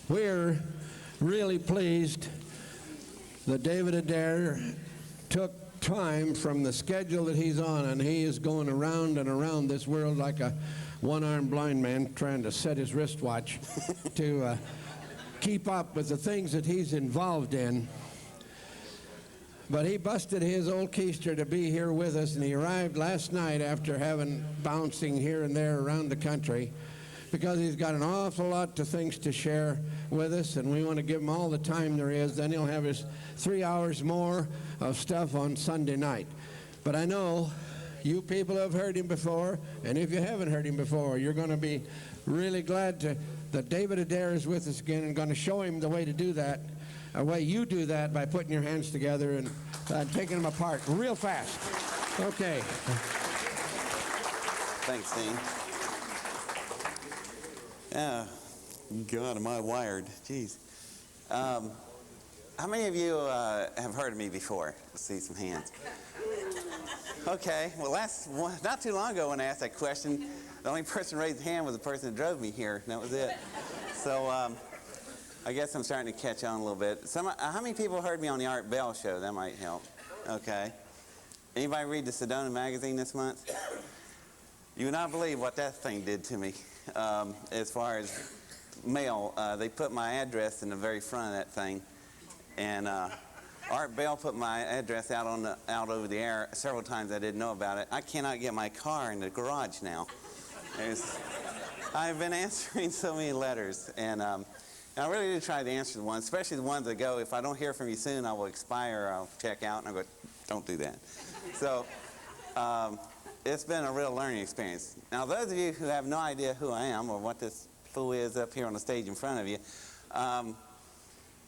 We're really pleased that David Adair took time from the schedule that he's on, and he is going around and around this world like a one-armed blind man trying to set his wristwatch to keep up with the things that he's involved in. But he busted his old keister to be here with us, and he arrived last night after having bouncing here and there around the country, because he's got an awful lot of things to share with us, and we want to give him all the time there is. Then he'll have his 3 hours more of stuff on Sunday night. But I know you people have heard him before, and if you haven't heard him before, you're going to be really glad that David Adair is with us again, and going to show him the way to do that, a way you do that by putting your hands together and taking them apart real fast. Okay. Thanks, Dean. Yeah, God, am I wired? Jeez. How many of you have heard of me before? Let's see some hands. Okay, well, not too long ago when I asked that question, the only person who raised a hand was the person that drove me here, and that was it. So I guess I'm starting to catch on a little bit. How many people heard me on the Art Bell show? That might help. Okay. Anybody read the Sedona magazine this month? You would not believe what that thing did to me. As far as mail, they put my address in the very front of that thing, and Art Bell put my address out over the air several times. I didn't know about it. I cannot get my car in the garage now. I've been answering so many letters, and I really do try to answer the ones, especially the ones that go, if I don't hear from you soon, I will expire, I'll check out, and I go, don't do that. So it's been a real learning experience. Now, those of you who have no idea who I am or what this fool is up here on the stage in front of you, I'm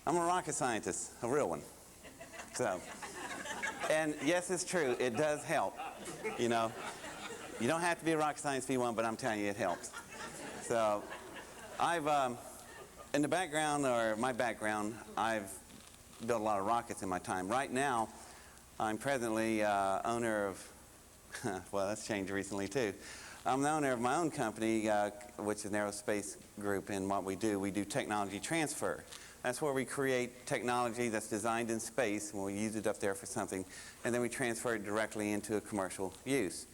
a rocket scientist, a real one. So, and yes, it's true, it does help. You know, you don't have to be a rocket science P1, but I'm telling you, it helps. So, in the background, or my background, I've built a lot of rockets in my time. Right now, I'm presently owner of, well, that's changed recently too. I'm the owner of my own company, which is an aerospace group, and what we do technology transfer. That's where we create technology that's designed in space, and we'll use it up there for something, and then we transfer it directly into a commercial use.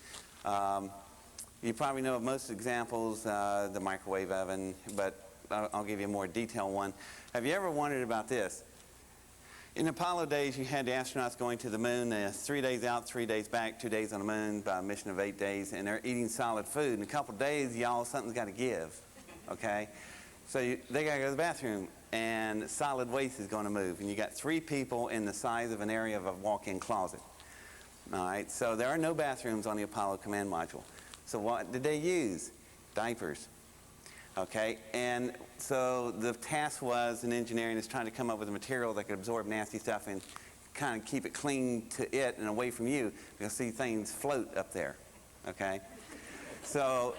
You probably know of most examples, the microwave oven, but I'll give you a more detailed one. Have you ever wondered about this? In Apollo days, you had the astronauts going to the moon, 3 days out, 3 days back, 2 days on the moon, by a mission of 8 days, and they're eating solid food. In a couple of days, y'all, something's got to give, okay? So they got to go to the bathroom, and solid waste is going to move, and you got 3 people in the size of an area of a walk-in closet. All right, so there are no bathrooms on the Apollo command module. So what did they use? Diapers. Okay, and so the task was in engineering is trying to come up with a material that could absorb nasty stuff and kind of keep it clean to it and away from you, because see, things float up there, okay? So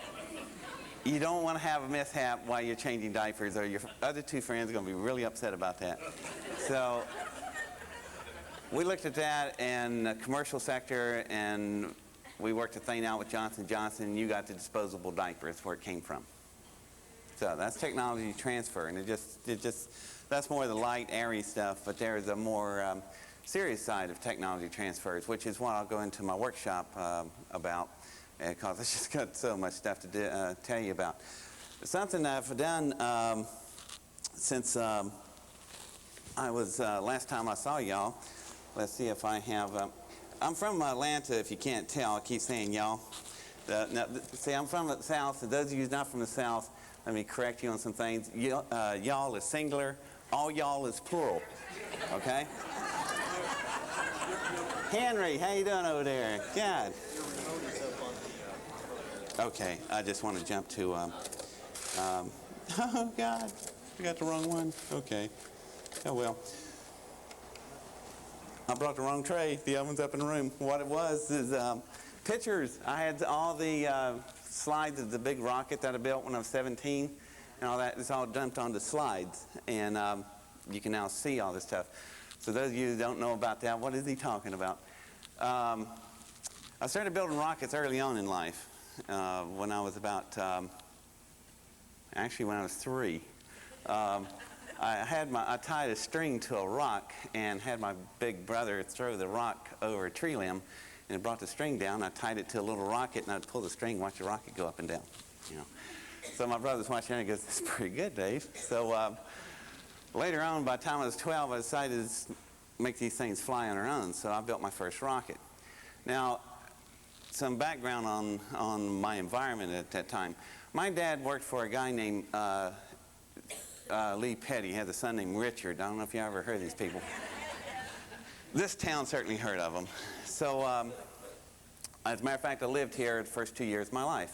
you don't want to have a mishap while you're changing diapers, or your other 2 friends are going to be really upset about that. So we looked at that in the commercial sector, and we worked the thing out with Johnson & Johnson, and you got the disposable diapers where it came from. So that's technology transfer, and that's more of the light, airy stuff, but there's a more serious side of technology transfers, which is what I'll go into my workshop about, because it's just got so much stuff to tell you about. Something that I've done since I was, last time I saw y'all, let's see if I have, I'm from Atlanta, if you can't tell, I keep saying y'all. Now, see, I'm from the South, so those of you who's not from the South, let me correct you on some things. Y'all is singular. All y'all is plural. Okay? Henry, how you doing over there? God. Okay, I just want to jump to, oh, God. I got the wrong one. Okay. Oh, well. I brought the wrong tray. The oven's up in the room. What it was is pictures. I had all the slides of the big rocket that I built when I was 17, and all that. It's all dumped onto slides, and you can now see all this stuff. So those of you who don't know about that, what is he talking about? I started building rockets early on in life, when I was about, actually when I was 3. I tied a string to a rock and had my big brother throw the rock over a tree limb, and it brought the string down. I tied it to a little rocket, and I'd pull the string, watch the rocket go up and down. You know. So my brother's watching, and he goes, "That's pretty good, Dave." So later on, by the time I was 12, I decided to make these things fly on their own. So I built my first rocket. Now, some background on my environment at that time. My dad worked for a guy named Lee Petty. He had a son named Richard. I don't know if you ever heard of these people. This town certainly heard of them. So, as a matter of fact, I lived here the first 2 years of my life.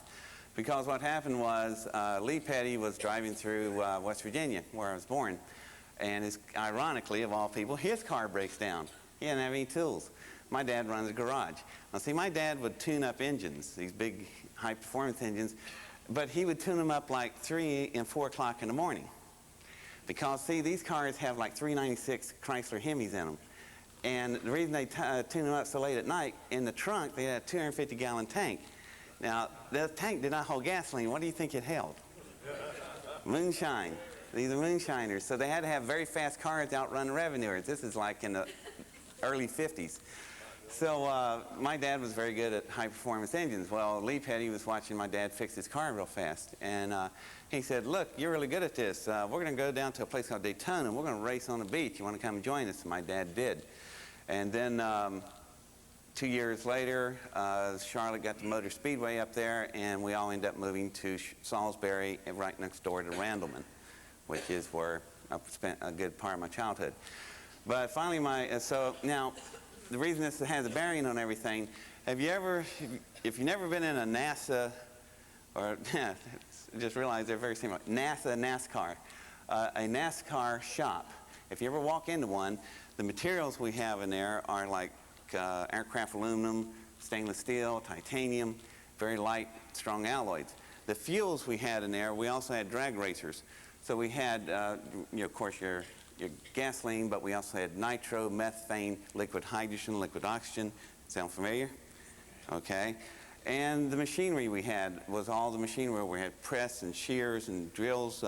Because what happened was Lee Petty was driving through West Virginia, where I was born. And ironically, of all people, his car breaks down. He didn't have any tools. My dad runs a garage. Now, see, my dad would tune up engines, these big high-performance engines, but he would tune them up like 3 and 4 o'clock in the morning. Because, see, these cars have like 396 Chrysler Hemis in them. And the reason they tune them up so late at night, in the trunk, they had a 250-gallon tank. Now, the tank did not hold gasoline. What do you think it held? Moonshine. These are moonshiners. So they had to have very fast cars to outrun the revenuers. This is like in the early 50s. So my dad was very good at high-performance engines. Well, Lee Petty was watching my dad fix his car real fast. And he said, "Look, you're really good at this. We're going to go down to a place called Daytona, and we're going to race on the beach. You want to come and join us?" And my dad did. And then 2 years later, Charlotte got the Motor Speedway up there, and we all ended up moving to Salisbury, right next door to Randleman, which is where I spent a good part of my childhood. But finally, so now, the reason this has a bearing on everything, if you've never been in a NASA, or just realize they're very similar, NASCAR, a NASCAR shop. If you ever walk into one, the materials we have in there are like aircraft aluminum, stainless steel, titanium, very light, strong alloys. The fuels we had in there, we also had drag racers. So we had, of course, your gasoline, but we also had nitro, methane, liquid hydrogen, liquid oxygen. Sound familiar? Okay. And the machinery we had was all the machinery. We had press and shears and drills,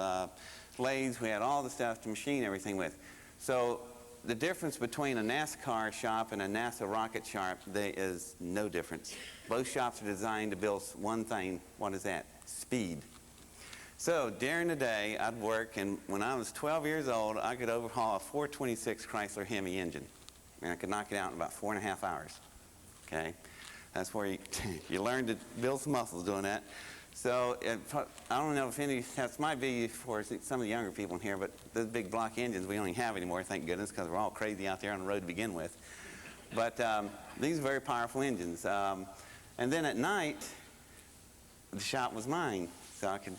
lathes. We had all the stuff to machine everything with. So the difference between a NASCAR shop and a NASA rocket shop, there is no difference. Both shops are designed to build one thing. What is that? Speed. So during the day, I'd work, and when I was 12 years old, I could overhaul a 426 Chrysler Hemi engine. And I could knock it out in about 4.5 hours. Okay? That's where you learn to build some muscles doing that. So I don't know if that might be for some of the younger people in here, but those big block engines we don't even have anymore, thank goodness, because we're all crazy out there on the road to begin with. But these are very powerful engines. And then at night, the shop was mine, so I could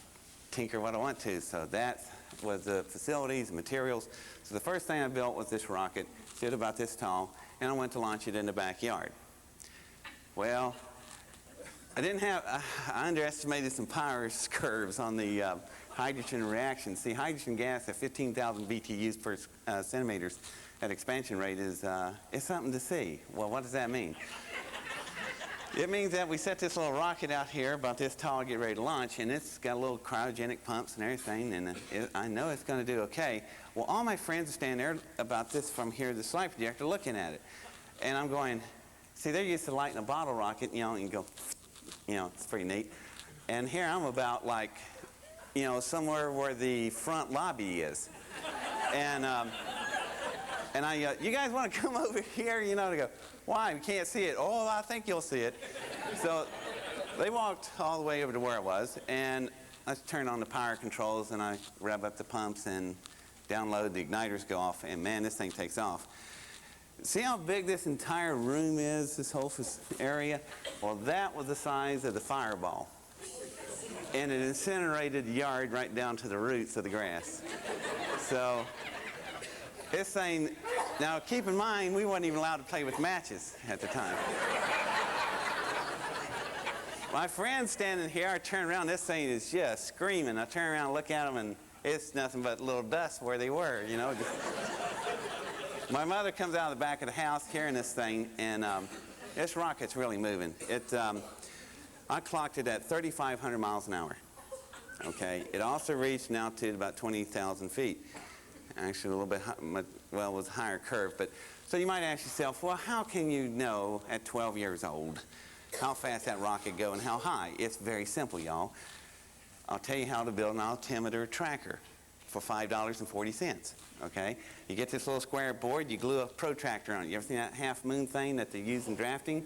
tinker what I want to. So that was the facilities, materials. So the first thing I built was this rocket, stood about this tall, and I went to launch it in the backyard. Well, I underestimated some power curves on the hydrogen reaction. See, hydrogen gas at 15,000 BTUs per centimeters at expansion rate is something to see. Well, what does that mean? It means that we set this little rocket out here about this tall, get ready to launch, and it's got little cryogenic pumps and everything, and I know it's going to do okay. Well, all my friends are standing there about this from here to the slide projector looking at it. And I'm going, see, they're used to lighting a bottle rocket, and go, it's pretty neat. And here I'm about like, somewhere where the front lobby is. And you guys want to come over here, to go, why? We can't see it. Oh, I think you'll see it. So they walked all the way over to where it was, and I turned on the power controls, and I rev up the pumps and download, the igniters go off, and man, this thing takes off. See how big this entire room is, this whole area? Well, that was the size of the fireball. And it incinerated the yard right down to the roots of the grass. So this thing, now keep in mind, we weren't even allowed to play with matches at the time. My friend's standing here, I turn around, this thing is just screaming. I turn around and look at them, and it's nothing but little dust where they were, My mother comes out of the back of the house carrying this thing, and this rocket's really moving. I clocked it at 3,500 miles an hour. Okay, it also reached an altitude about 20,000 feet. actually a little bit, well, it was a higher curve. But so you might ask yourself, well, how can you know at 12 years old how fast that rocket go and how high? It's very simple, y'all. I'll tell you how to build an altimeter tracker for $5.40, okay? You get this little square board, you glue a protractor on it. You ever seen that half moon thing that they use in drafting?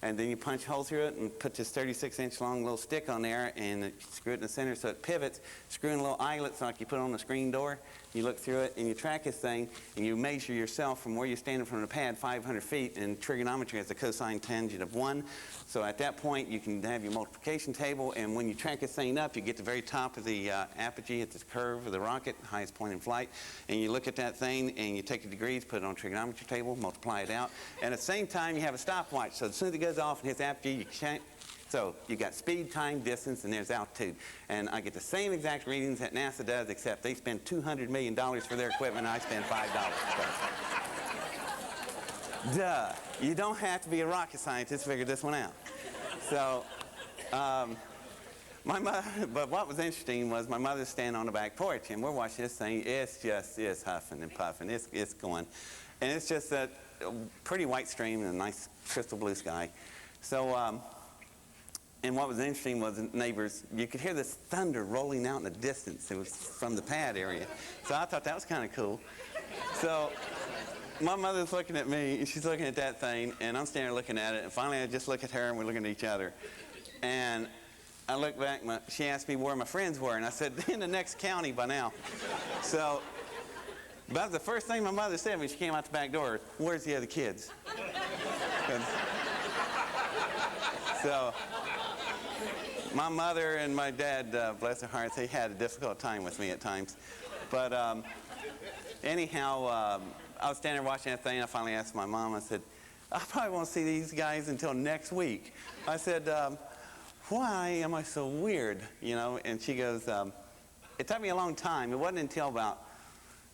And then you punch a hole through it and put this 36-inch long little stick on there and screw it in the center so it pivots. Screw in little eyelets like you put on the screen door. You look through it and you track this thing and you measure yourself from where you're standing from the pad 500 feet, and trigonometry has a cosine tangent of 1. So at that point you can have your multiplication table, and when you track this thing up you get to the very top of the apogee at the curve of the rocket, highest point in flight, and you look at that thing and you take the degrees, put it on a trigonometry table, multiply it out, and at the same time you have a stopwatch. So as soon as it goes off and hits apogee, you can't. So you got speed, time, distance, and there's altitude. And I get the same exact readings that NASA does, except they spend $200 million for their equipment, and I spend $5. Duh. You don't have to be a rocket scientist to figure this one out. So, my mother, but what was interesting was my mother's standing on the back porch, and we're watching this thing. It's huffing and puffing. It's going. And it's just a pretty white stream and a nice crystal blue sky. So, and what was interesting was the neighbors, you could hear this thunder rolling out in the distance. It was from the pad area. So I thought that was kind of cool. So my mother's looking at me, and she's looking at that thing, and I'm standing there looking at it, and finally I just look at her, and we're looking at each other. And I look back, she asked me where my friends were, and I said, in the next county by now. So, but the first thing my mother said when she came out the back door, where's the other kids? So, my mother and my dad, bless their hearts, they had a difficult time with me at times. But anyhow, I was standing there watching that thing, and I finally asked my mom, I said, I probably won't see these guys until next week. I said, why am I so weird, you know? And she goes, it took me a long time. It wasn't until about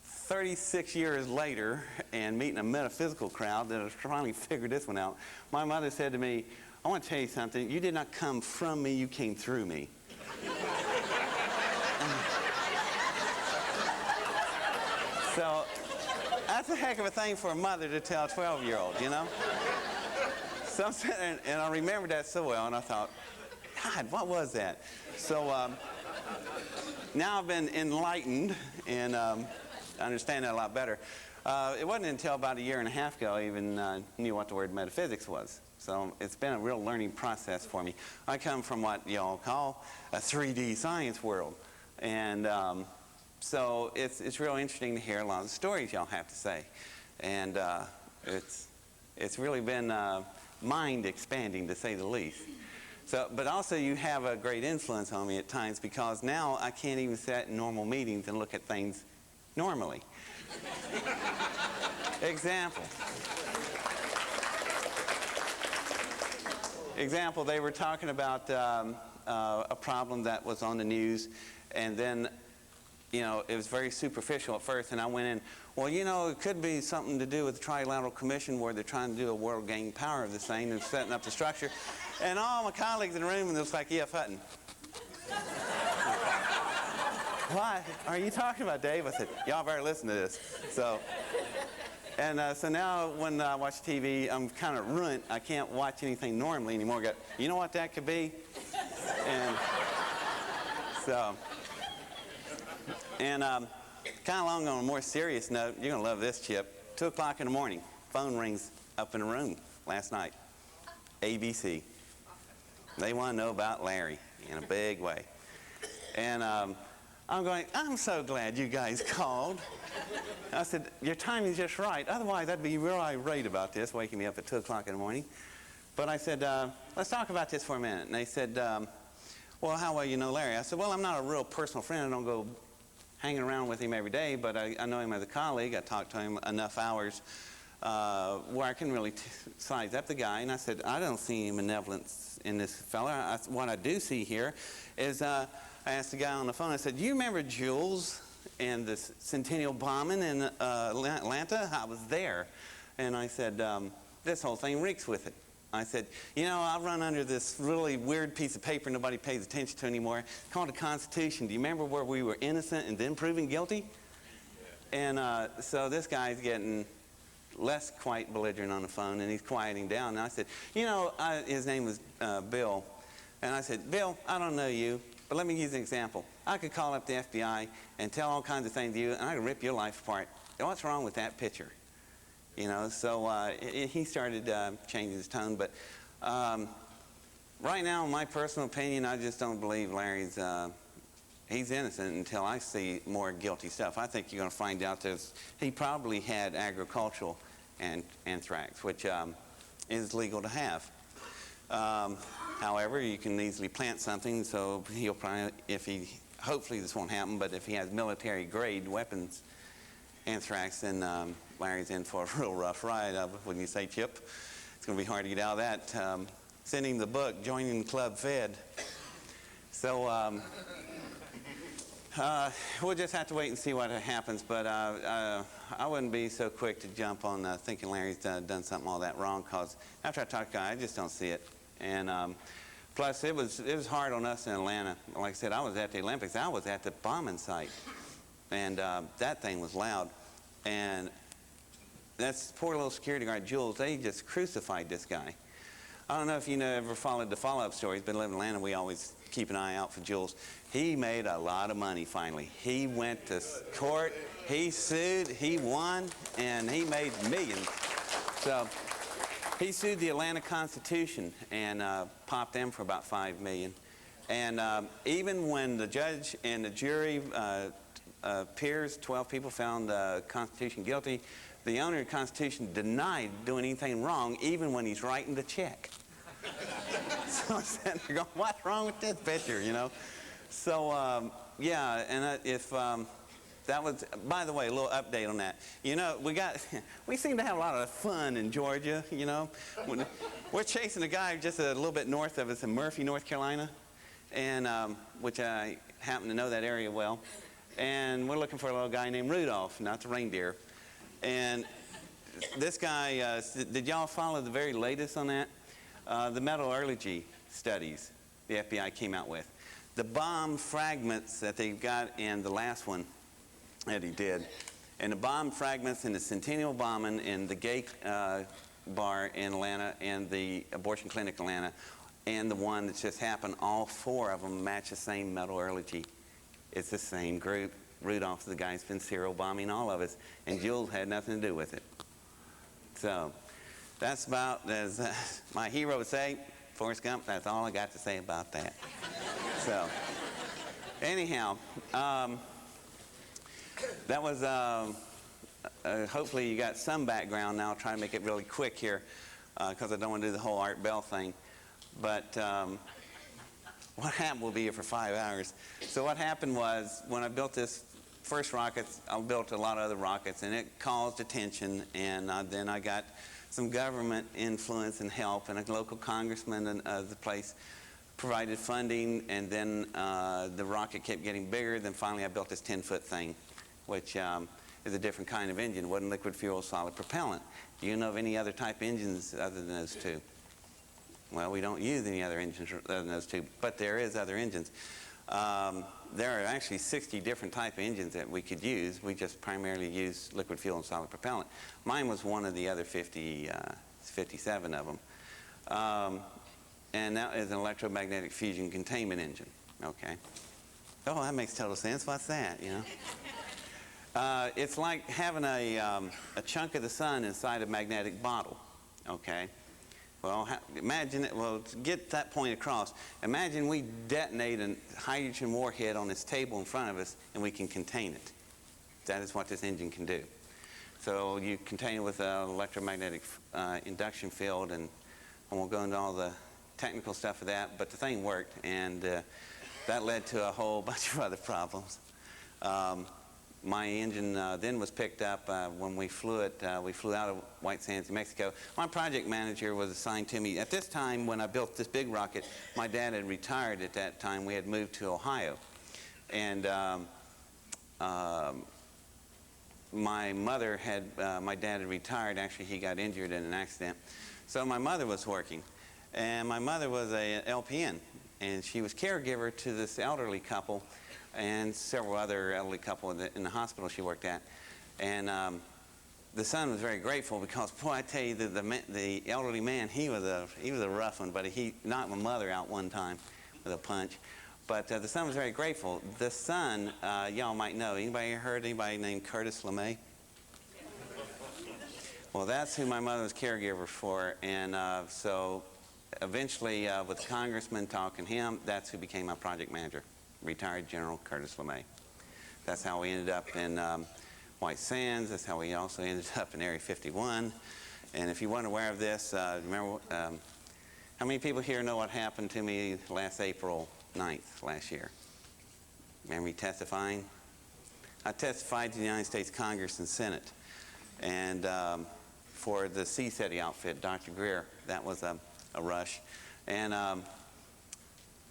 36 years later, and meeting a metaphysical crowd, that I finally figured this one out. My mother said to me, I want to tell you something. You did not come from me, you came through me. So that's a heck of a thing for a mother to tell a 12-year-old, you know? So I'm sitting there, and I remembered that so well, and I thought, God, what was that? So now I've been enlightened, and I understand that a lot better. It wasn't until about a year and a half ago I even knew what the word metaphysics was. So it's been a real learning process for me. I come from what y'all call a 3D science world. And so it's real interesting to hear a lot of the stories y'all have to say. And it's really been mind expanding, to say the least. So, but also you have a great influence on me at times, because now I can't even sit in normal meetings and look at things normally. Example, they were talking about a problem that was on the news, and then, you know, it was very superficial at first, and I went in, well, you know, it could be something to do with the Trilateral Commission, where they're trying to do a world game power of this thing and setting up the structure. And all my colleagues in the room, and it was like E.F. Hutton. What are you talking about, Dave? I said, y'all better listen to this. So, and so now when I watch TV, I'm kind of ruined. I can't watch anything normally anymore. You know what that could be? And so, and kind of along on a more serious note, you're going to love this, Chip. 2 o'clock in the morning, phone rings up in the room last night. ABC. They want to know about Larry in a big way. And I'm going, I'm so glad you guys called. I said, your timing's just right. Otherwise, I'd be real irate about this, waking me up at 2 o'clock in the morning. But I said, let's talk about this for a minute. And they said, well, how well you know Larry? I said, well, I'm not a real personal friend. I don't go hanging around with him every day, but I know him as a colleague. I talk to him enough hours where I can really size up the guy. And I said, I don't see any malevolence in this fella. What I do see here is, I asked the guy on the phone, I said, do you remember Jules and the Centennial bombing in Atlanta? I was there. And I said, this whole thing reeks with it. I said, you know, I run under this really weird piece of paper nobody pays attention to anymore. It's called the Constitution. Do you remember where we were innocent and then proven guilty? And so this guy's getting less quite belligerent on the phone, and he's quieting down. And I said, you know, his name was Bill. And I said, Bill, I don't know you, but let me use an example. I could call up the FBI and tell all kinds of things to you, and I could rip your life apart. What's wrong with that picture? You know, so he started changing his tone. But right now, in my personal opinion, I just don't believe Larry's he's innocent until I see more guilty stuff. I think you're going to find out that he probably had agricultural anthrax, which is legal to have. However, you can easily plant something, so he'll probably, hopefully this won't happen, but if he has military-grade weapons anthrax, then Larry's in for a real rough ride. When you say, Chip, it's going to be hard to get out of that. Send him the book, Joining the Club Fed. So we'll just have to wait and see what happens, but I wouldn't be so quick to jump on thinking Larry's done something all that wrong, because after I talked to him, I just don't see it. And plus, it was hard on us in Atlanta. Like I said, I was at the Olympics. I was at the bombing site, and that thing was loud. And that's poor little security guard, Jules, they just crucified this guy. I don't know if you ever followed the follow-up stories, but in Atlanta, we always keep an eye out for Jules. He made a lot of money finally. He went to court, he sued, he won, and he made millions. So he sued the Atlanta Constitution and popped them for about $5 million. And even when the judge and the jury peers, 12 people, found the Constitution guilty, the owner of the Constitution denied doing anything wrong, even when he's writing the check. So I'm sitting there going, what's wrong with this picture, you know? So, yeah, and if that was, by the way, a little update on that. You know, we seem to have a lot of fun in Georgia, you know. We're chasing a guy just a little bit north of us in Murphy, North Carolina, and which I happen to know that area well. And we're looking for a little guy named Rudolph, not the reindeer. And this guy, did y'all follow the very latest on that? The metallurgy studies the FBI came out with. The bomb fragments that they got in the last one that he did, and the bomb fragments in the Centennial bombing, in the gay bar in Atlanta, and the abortion clinic in Atlanta, and the one that just happened, all four of them match the same metallurgy. It's the same group. Rudolph's the guy who's been serial bombing all of us, and Jules had nothing to do with it. So that's about, as my hero would say, Forrest Gump, that's all I got to say about that. So anyhow, that was, hopefully you got some background now. I'll try to make it really quick here, because I don't want to do the whole Art Bell thing. But what happened, we'll be here for 5 hours. So what happened was, when I built this first rocket, I built a lot of other rockets, and it caused attention, and then I got some government influence and help, and a local congressman of the place provided funding, and then the rocket kept getting bigger. Then finally I built this 10-foot thing, which is a different kind of engine. It wasn't liquid fuel, solid propellant. Do you know of any other type engines other than those two? Well, we don't use any other engines other than those two, but there is other engines. There are actually 60 different type of engines that we could use. We just primarily use liquid fuel and solid propellant. Mine was one of the other 57 of them. And that is an electromagnetic fusion containment engine, okay? Oh, that makes total sense. What's that, you know? It's like having a chunk of the sun inside a magnetic bottle, okay? Well, imagine it, well, to get that point across, imagine we detonate a hydrogen warhead on this table in front of us and we can contain it. That is what this engine can do. So you contain it with an electromagnetic induction field, and I won't go into all the technical stuff of that, but the thing worked, and that led to a whole bunch of other problems. My engine then was picked up when we flew it. We flew out of White Sands, New Mexico. My project manager was assigned to me. At this time, when I built this big rocket, my dad had retired at that time. We had moved to Ohio. And my mother had, my dad had retired. Actually, he got injured in an accident. So my mother was working. And my mother was an LPN. And she was caregiver to this elderly couple and several other elderly couple in the hospital she worked at. And the son was very grateful because, boy, I tell you, the elderly man, he was a rough one, but he knocked my mother out one time with a punch. But the son was very grateful. The son, y'all might know, anybody heard anybody named Curtis LeMay? Well, that's who my mother was caregiver for, and so eventually with the congressman talking to him, that's who became my project manager, retired General Curtis LeMay. That's how we ended up in White Sands. That's how we also ended up in Area 51. And if you weren't aware of this, remember, how many people here know what happened to me last April 9th last year? Remember me testifying? I testified to the United States Congress and Senate. And for the C-SETI outfit, Dr. Greer, that was a rush. And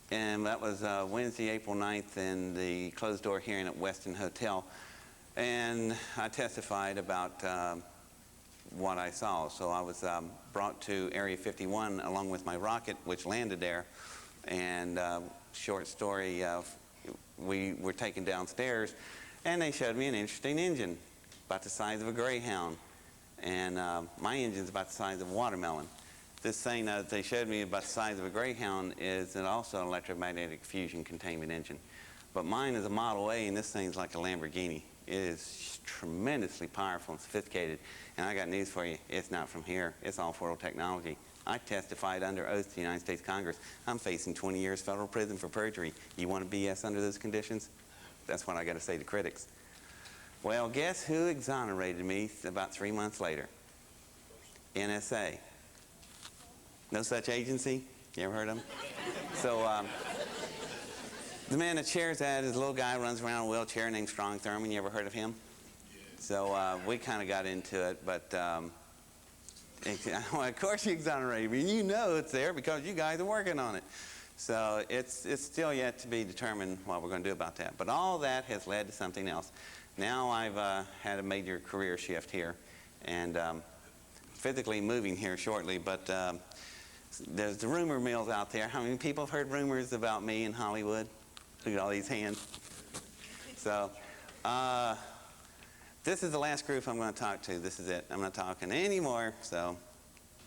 that was Wednesday, April 9th in the closed-door hearing at Westin Hotel. And I testified about what I saw. So I was brought to Area 51 along with my rocket, which landed there. And short story, we were taken downstairs, and they showed me an interesting engine, about the size of a Greyhound. And my engine's about the size of a watermelon. This thing that they showed me about the size of a Greyhound is also an electromagnetic fusion containment engine. But mine is a Model A, and this thing's like a Lamborghini. It is tremendously powerful and sophisticated. And I got news for you. It's not from here. It's off-world technology. I testified under oath to the United States Congress. I'm facing 20 years federal prison for perjury. You want to BS under those conditions? That's what I got to say to critics. Well, guess who exonerated me about 3 months later? NSA. No such agency? You ever heard of them? So the man that chairs that is a little guy who runs around in a wheelchair named Strong Thurman. You ever heard of him? So we kind of got into it, but well, of course you exonerated me. You know it's there because you guys are working on it. So it's still yet to be determined what we're going to do about that. But all that has led to something else. Now I've had a major career shift here, and physically moving here shortly, but there's the rumor mills out there. How many people have heard rumors about me in Hollywood? Look at all these hands. So this is the last group I'm going to talk to. This is it. I'm not talking anymore, so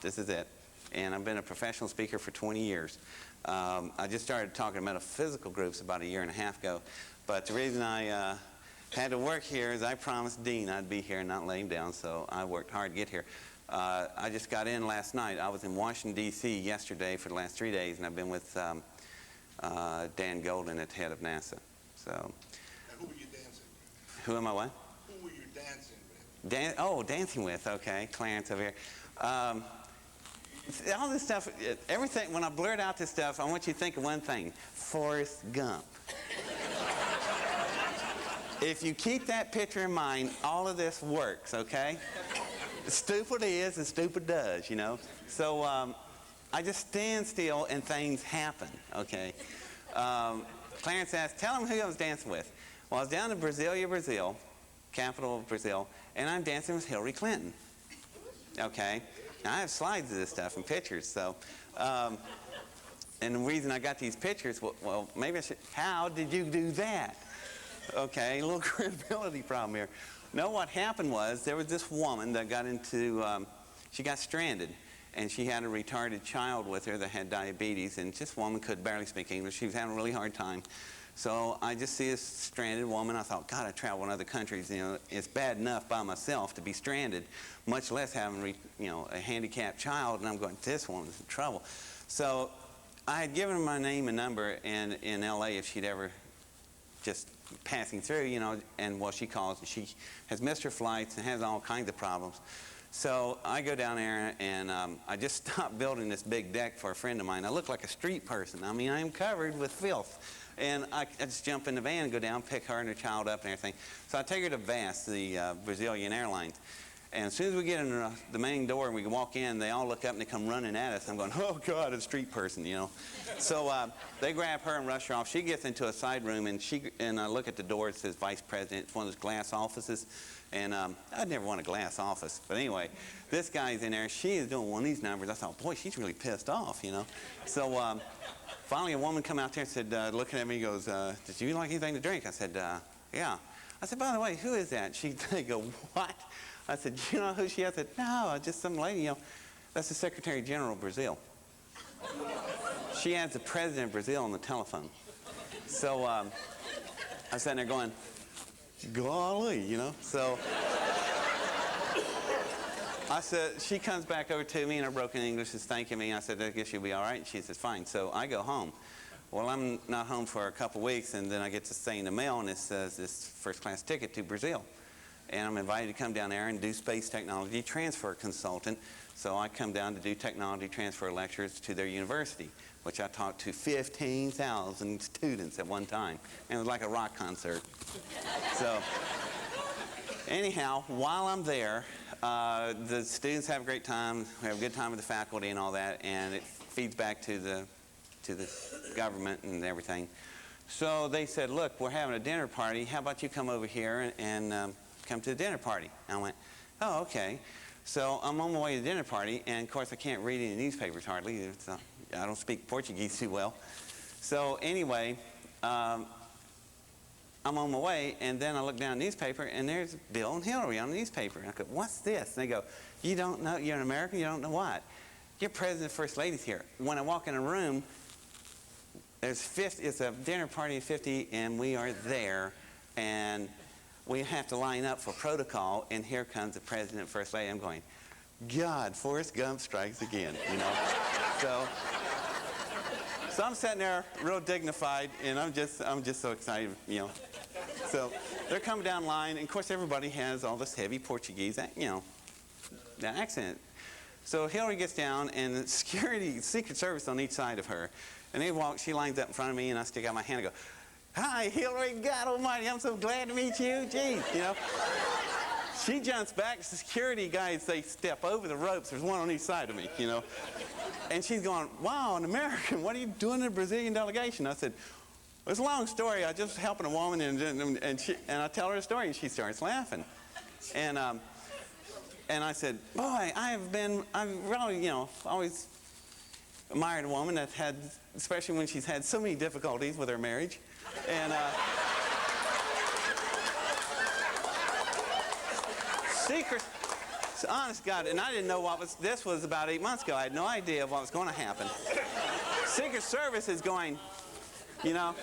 this is it. And I've been a professional speaker for 20 years. I just started talking to metaphysical groups about a year and a half ago, but the reason I had to work here is I promised Dean I'd be here and not lay him down, so I worked hard to get here. I just got in last night. I was in Washington, D.C. yesterday for the last 3 days, and I've been with Dan Golden at the head of NASA. So, now, who were you dancing with? Who am I what? Who were you dancing with? Dancing with, okay. Clarence over here. All this stuff, everything, when I blurt out this stuff, I want you to think of one thing. Forrest Gump. If you keep that picture in mind, all of this works, okay? Stupid is and stupid does, you know? So I just stand still and things happen, okay? Clarence asked, tell him who I was dancing with. Well, I was down in Brasilia, Brazil, capital of Brazil, and I'm dancing with Hillary Clinton, okay? Now, I have slides of this stuff and pictures, so, and the reason I got these pictures, well, maybe I should, how did you do that? Okay, a little credibility problem here. No, what happened was there was this woman that got into, she got stranded, and she had a retarded child with her that had diabetes, and this woman could barely speak English. She was having a really hard time. So I just see this stranded woman. I thought, God, I travel in other countries. You know, it's bad enough by myself to be stranded, much less having, a handicapped child. And I'm going, this woman's in trouble. So I had given her my name and number in L.A. if she'd ever just passing through, and well, she calls, and she has missed her flights and has all kinds of problems. So I go down there, and I just stopped building this big deck for a friend of mine. I look like a street person. I mean, I am covered with filth. And I just jump in the van and go down, pick her and her child up and everything. So I take her to VAS, the Brazilian Airlines. And as soon as we get in the main door and we can walk in, they all look up and they come running at us. I'm going, oh, God, a street person, So they grab her and rush her off. She gets into a side room, and I look at the door. It says Vice President. It's one of those glass offices. And I'd never want a glass office. But anyway, this guy's in there. She is doing one of these numbers. I thought, boy, she's really pissed off, So finally a woman come out there and said, looking at me, goes, did you like anything to drink? I said, yeah. I said, by the way, who is that? They go, what? I said, you know who she is? I said, no, just some lady, you know. That's the Secretary General of Brazil. She has the President of Brazil on the telephone. So I was sitting there going, golly, you know. So I said, she comes back over to me in her broken English, is thanking me. I said, I guess you'll be all right. And she says, fine. So I go home. Well, I'm not home for a couple weeks, and then I get this thing in the mail, and it says this first-class ticket to Brazil. And I'm invited to come down there and do space technology transfer consultant. So I come down to do technology transfer lectures to their university, which I taught to 15,000 students at one time. And it was like a rock concert. So anyhow, while I'm there, the students have a great time. We have a good time with the faculty and all that, and it feeds back to the government and everything. So they said, look, we're having a dinner party. How about you come over here and come to the dinner party? And I went, oh, okay. So I'm on my way to the dinner party, and of course I can't read any newspapers hardly. I don't speak Portuguese too well. So anyway, I'm on my way, and then I look down the newspaper, and there's Bill and Hillary on the newspaper. And I go, what's this? And they go, you don't know, you're an American, you don't know what? Your president and first lady's here. When I walk in a room, there's 50, it's a dinner party of 50, and we are there, and we have to line up for protocol, and here comes the president and first lady. I'm going, God, Forrest Gump strikes again, you know. So I'm sitting there real dignified, and I'm just so excited, you know. So they're coming down the line, and of course everybody has all this heavy Portuguese, you know, that accent. So Hillary gets down, and the security, Secret Service on each side of her, and they walk, she lines up in front of me, and I stick out my hand and go, hi, Hillary, God almighty, I'm so glad to meet you, geez, you know. She jumps back, the security guys, they step over the ropes, there's one on each side of me, you know. And she's going, wow, an American, what are you doing in a Brazilian delegation? I said, well, it's a long story, I was just helping a woman, and I tell her a story, and she starts laughing. And I said, boy, I've really, you know, always admired a woman that had, especially when she's had so many difficulties with her marriage. And honest God, and I didn't know this was about 8 months ago. I had no idea what was going to happen. Secret Service is going, you know.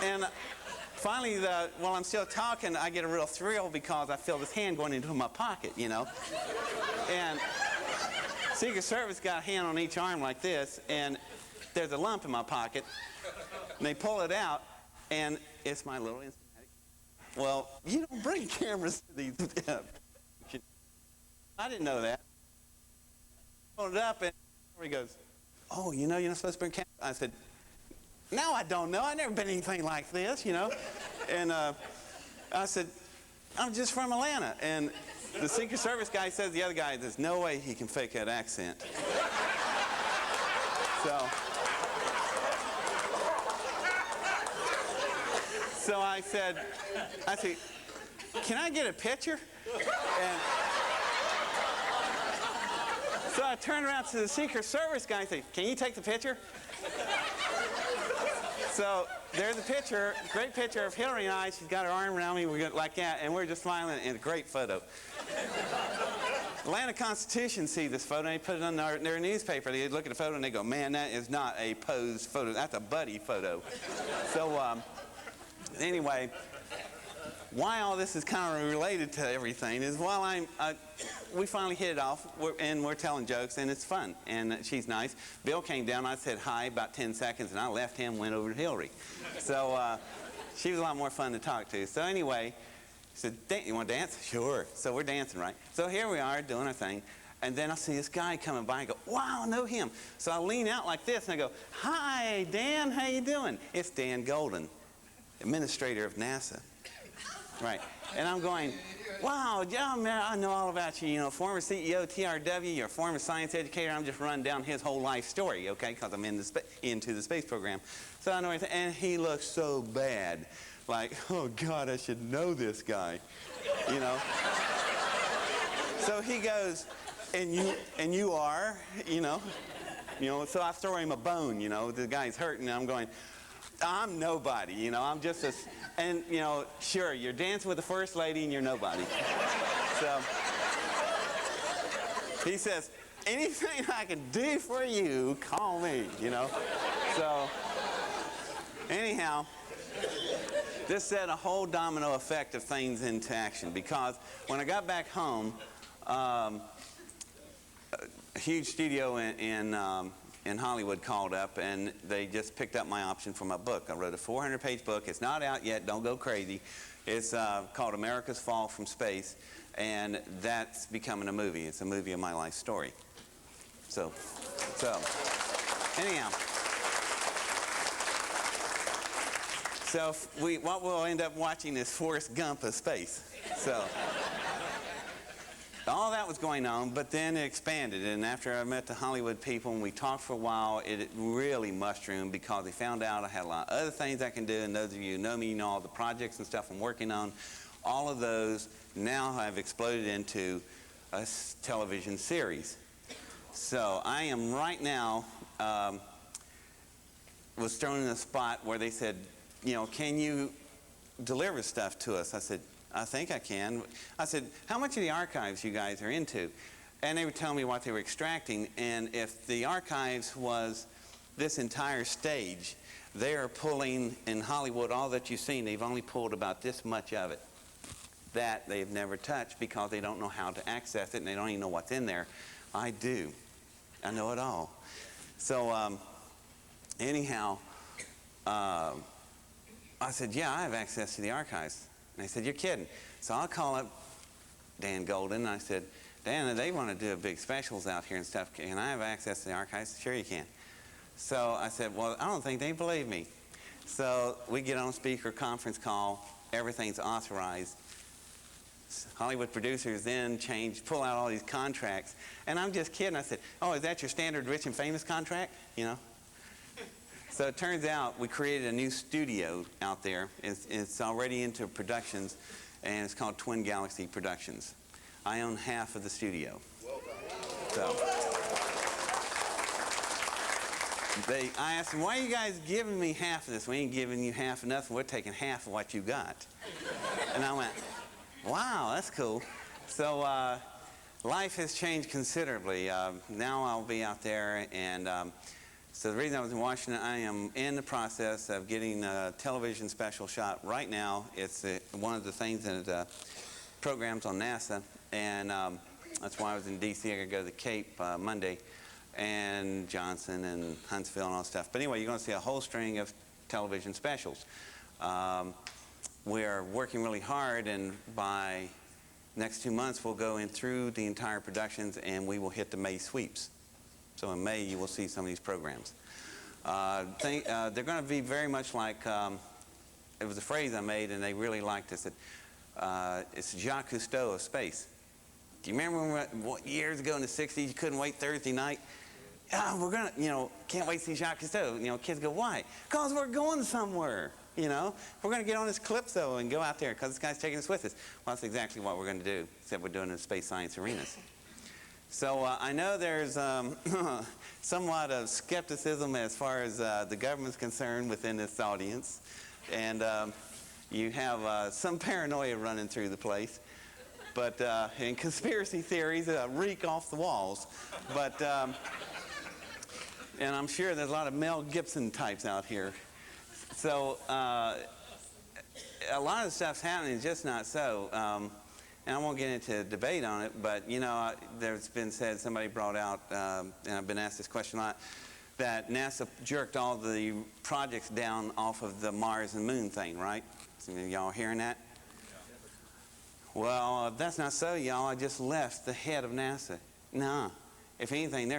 And finally, while I'm still talking, I get a real thrill because I feel this hand going into my pocket, you know. And Secret Service got a hand on each arm like this, and there's a lump in my pocket. And they pull it out, and it's my little instrument. Well, you don't bring cameras to these. I didn't know that. I pulled it up, and he goes, oh, you know, you're not supposed to bring cameras. I said, no, I don't know. I've never been anything like this, you know. And I said, I'm just from Atlanta. And the Secret Service guy says, the other guy, there's no way he can fake that accent. So I said, can I get a picture? And so I turned around to the Secret Service guy and said, can you take the picture? So there's a picture, great picture of Hillary and I. She's got her arm around me, we're like that, and we're just smiling, and a great photo. Atlanta Constitution see this photo, and they put it on their newspaper. They look at the photo, and they go, man, that is not a posed photo. That's a buddy photo. So anyway, why all this is kind of related to everything is while we finally hit it off, and we're telling jokes, and it's fun, and she's nice. Bill came down, I said hi about 10 seconds, and I left him, went over to Hillary. So she was a lot more fun to talk to. So anyway, he said, you want to dance? Sure. So we're dancing, right? So here we are doing our thing, and then I see this guy coming by and go, wow, I know him. So I lean out like this, and I go, hi, Dan, how you doing? It's Dan Golden, administrator of NASA. Right. And I'm going, wow, John, man, I know all about you. You know, former CEO, TRW, you're a former science educator. I'm just running down his whole life story, okay, because I'm into the space program. So I know everything. And he looks so bad. Like, oh, God, I should know this guy, you know. So he goes, and you are, you know. So I throw him a bone, you know. The guy's hurting, and I'm going, I'm nobody, you know. I'm just a, and you know, sure, you're dancing with the first lady and you're nobody. So he says, anything I can do for you, call me, you know. So anyhow, this set a whole domino effect of things into action, because when I got back home, a huge studio in Hollywood called up, and they just picked up my option for my book. I wrote a 400-page book. It's not out yet. Don't go crazy. It's called America's Fall from Space, and that's becoming a movie. It's a movie of my life story. So anyhow. So what we'll end up watching is Forrest Gump of space. So all that was going on, but then it expanded. And after I met the Hollywood people and we talked for a while, it really mushroomed, because they found out I had a lot of other things I can do. And those of you who know me, you know all the projects and stuff I'm working on. All of those now have exploded into a television series. So I am right now, was thrown in a spot where they said, you know, can you deliver stuff to us? I said, I think I can. I said, how much of the archives you guys are into? And they would tell me what they were extracting. And if the archives was this entire stage, they are pulling in Hollywood, all that you've seen, they've only pulled about this much of it. That they've never touched, because they don't know how to access it, and they don't even know what's in there. I do. I know it all. So anyhow, I said, yeah, I have access to the archives. And they said, you're kidding. So I'll call up Dan Golden, and I said, Dan, they want to do big specials out here and stuff. Can I have access to the archives? Sure you can. So I said, well, I don't think they believe me. So we get on a speaker conference call. Everything's authorized. Hollywood producers then pull out all these contracts. And I'm just kidding. I said, oh, is that your standard rich and famous contract? You know? So it turns out we created a new studio out there. It's already into productions, and it's called Twin Galaxy Productions. I own half of the studio. Well done. So I asked them, why are you guys giving me half of this? We ain't giving you half of nothing. We're taking half of what you got. And I went, wow, that's cool. So life has changed considerably. Now I'll be out there, and so the reason I was in Washington, I am in the process of getting a television special shot right now. It's one of the things that programs on NASA, and that's why I was in D.C. I got to go to the Cape Monday, and Johnson and Huntsville and all that stuff. But anyway, you're going to see a whole string of television specials. We're working really hard, and by next 2 months, we'll go in through the entire productions, and we will hit the May sweeps. So in May, you will see some of these programs. They're going to be very much like, it was a phrase I made, and they really liked it. It's Jacques Cousteau of space. Do you remember what years ago in the 60s, you couldn't wait Thursday night? Oh, we're going to, you know, can't wait to see Jacques Cousteau. You know, kids go, why? Because we're going somewhere, you know. We're going to get on this Calypso and go out there because this guy's taking us with us. Well, that's exactly what we're going to do, except we're doing it in space science arenas. So I know there's somewhat of skepticism as far as the government's concerned within this audience. And you have some paranoia running through the place. But and conspiracy theories reek off the walls. But and I'm sure there's a lot of Mel Gibson types out here. So a lot of stuff's happening, just not so. And I won't get into a debate on it, but you know, there's been said, somebody brought out, and I've been asked this question a lot, that NASA jerked all the projects down off of the Mars and Moon thing, right? Some of y'all hearing that? Well, that's not so, y'all. I just left the head of NASA. Nah. If anything,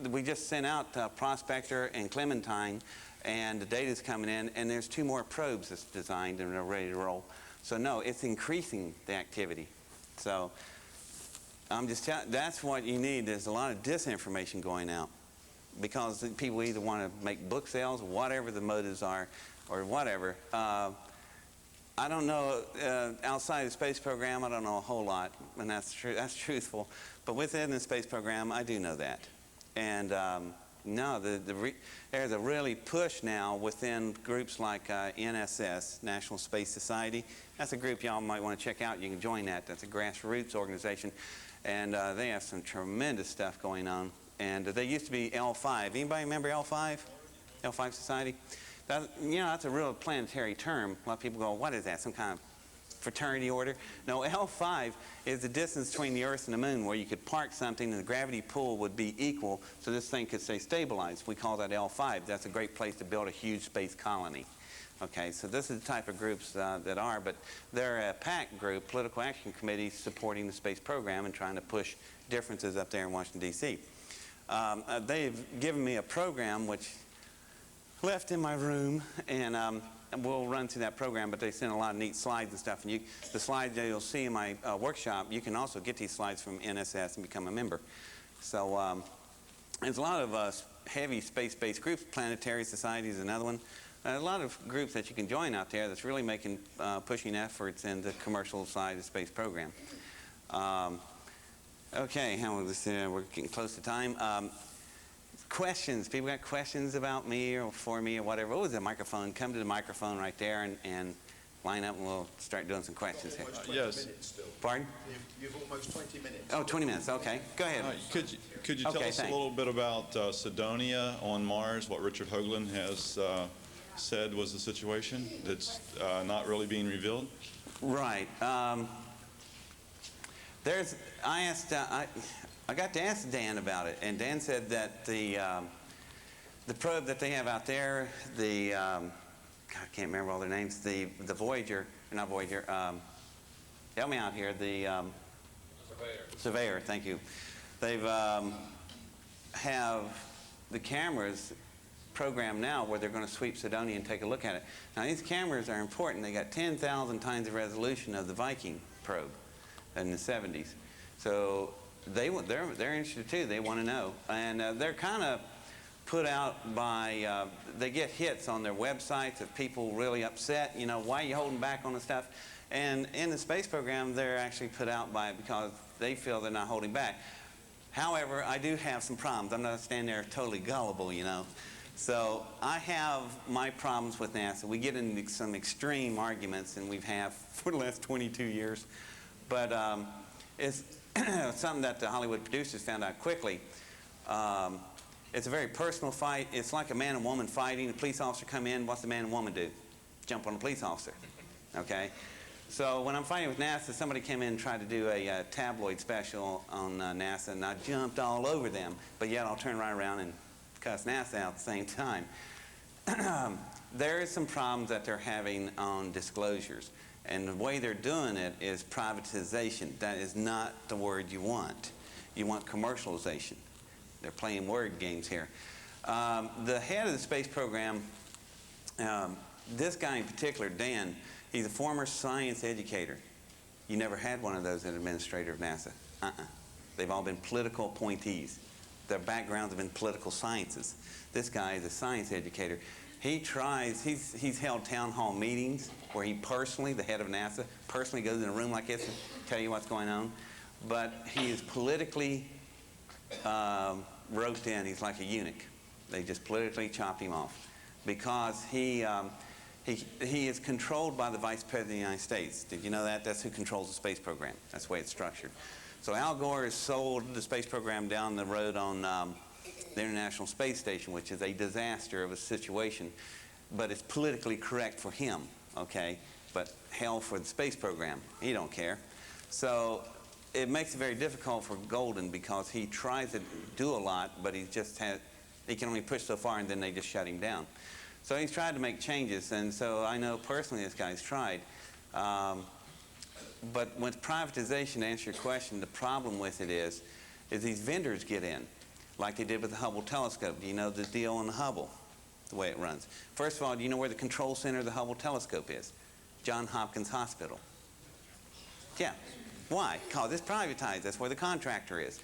we just sent out Prospector and Clementine, and the data's coming in, and there's 2 more probes that's designed and are ready to roll. So no, it's increasing the activity. So I'm just telling, that's what you need. There's a lot of disinformation going out because people either want to make book sales, whatever the motives are, or whatever. I don't know, outside the space program, I don't know a whole lot, and that's true. That's truthful. But within the space program, I do know that. And No, there's a really push now within groups like NSS, National Space Society. That's a group y'all might want to check out. You can join that. That's a grassroots organization, and they have some tremendous stuff going on. And they used to be L5. Anybody remember L5? L5 Society? That, you know, that's a real planetary term. A lot of people go, what is that, some kind of fraternity order? No, L5 is the distance between the Earth and the Moon, where you could park something and the gravity pull would be equal, so this thing could stay stabilized. We call that L5. That's a great place to build a huge space colony. Okay, so this is the type of groups that are, but they're a PAC group, Political Action Committee, supporting the space program and trying to push differences up there in Washington, D.C. They've given me a program which left in my room, and we'll run through that program, but they sent a lot of neat slides and stuff. And the slides that you'll see in my workshop, you can also get these slides from NSS and become a member. So there's a lot of heavy space-based groups. Planetary Society is another one. A lot of groups that you can join out there that's really making pushing efforts in the commercial side of the space program. Okay, we're getting close to time. Questions. People got questions about me or for me or whatever. Oh, there's a microphone. Come to the microphone right there and line up, and we'll start doing some questions here. Yes. Pardon? You've almost 20 minutes. Oh, 20 minutes. Okay. Go ahead. Could you tell Okay, us a thanks. little bit about Cydonia on Mars, what Richard Hoagland has said was the situation that's not really being revealed? Right. I got to ask Dan about it, and Dan said that the probe that they have out there, God, I can't remember all their names, the Voyager, not Voyager, help me out here, the Surveyor, thank you. They've have the cameras programmed now where they're going to sweep Cydonia and take a look at it. Now these cameras are important. They got 10,000 times the resolution of the Viking probe in the 70s. So they're interested too. They want to know, and they're kind of put out by they get hits on their websites of people really upset. You know, why are you holding back on the stuff? And in the space program, they're actually put out by it because they feel they're not holding back. However, I do have some problems. I'm not standing there totally gullible, you know. So I have my problems with NASA. We get into some extreme arguments, and we've had for the last 22 years. But it's something that the Hollywood producers found out quickly. It's a very personal fight. It's like a man and woman fighting. A police officer come in. What's the man and woman do? Jump on the police officer. Okay? So when I'm fighting with NASA, somebody came in and tried to do a tabloid special on NASA, and I jumped all over them. But yet I'll turn right around and cuss NASA out at the same time. There is some problems that they're having on disclosures. And the way they're doing it is privatization. That is not the word you want. You want commercialization. They're playing word games here. The head of the space program, this guy in particular, Dan, he's a former science educator. You never had one of those as administrator of NASA. They've all been political appointees. Their backgrounds have been political sciences. This guy is a science educator. He's held town hall meetings where he personally, the head of NASA, personally goes in a room like this and tell you what's going on. But he is politically roped in. He's like a eunuch. They just politically chopped him off because he is controlled by the Vice President of the United States. Did you know that? That's who controls the space program. That's the way it's structured. So Al Gore has sold the space program down the road on the International Space Station, which is a disaster of a situation, but it's politically correct for him, okay? But hell for the space program. He don't care. So it makes it very difficult for Golden because he tries to do a lot, but he can only push so far, and then they just shut him down. So he's tried to make changes, and so I know personally this guy's tried. But with privatization, to answer your question, the problem with it is these vendors get in, like they did with the Hubble telescope. Do you know the deal on the Hubble, the way it runs? First of all, do you know where the control center of the Hubble telescope is? Johns Hopkins Hospital. Yeah. Why? Because it's privatized. That's where the contractor is.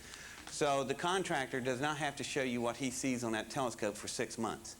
So the contractor does not have to show you what he sees on that telescope for 6 months.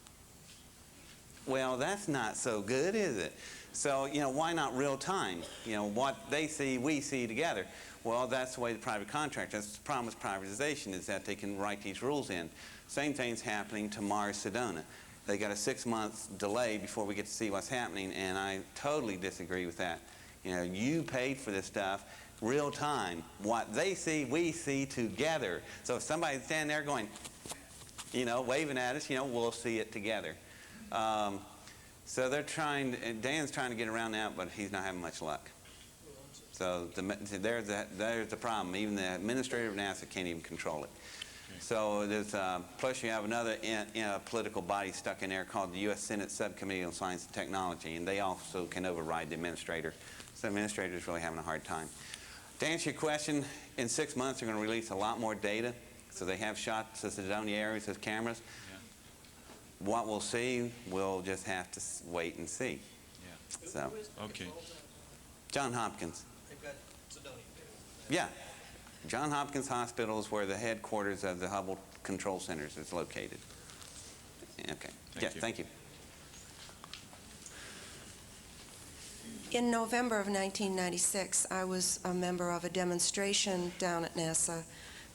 Well, that's not so good, is it? So, you know, why not real time? You know, what they see, we see together. Well, that's the way the private contractor, that's the problem with privatization, is that they can write these rules in. Same thing's happening to Mars Sedona. They got a 6-month delay before we get to see what's happening, and I totally disagree with that. You know, you paid for this stuff, real time. What they see, we see together. So if somebody's standing there going, you know, waving at us, you know, we'll see it together. So they're trying, Dan's trying to get around that, but he's not having much luck. So there's the problem. Even the administrator of NASA can't even control it. So there's, plus you have another political body stuck in there called the U.S. Senate Subcommittee on Science and Technology, and they also can override the administrator. So the administrator is really having a hard time. To answer your question, in 6 months they're going to release a lot more data. So they have shot the Sedona areas with cameras. Yeah. What we'll see, we'll just have to wait and see. Yeah. So. Okay. John Hopkins. They've got Sedona. Yeah. John Hopkins Hospital is where the headquarters of the Hubble Control Centers is located. Okay. Thank you. In November of 1996, I was a member of a demonstration down at NASA,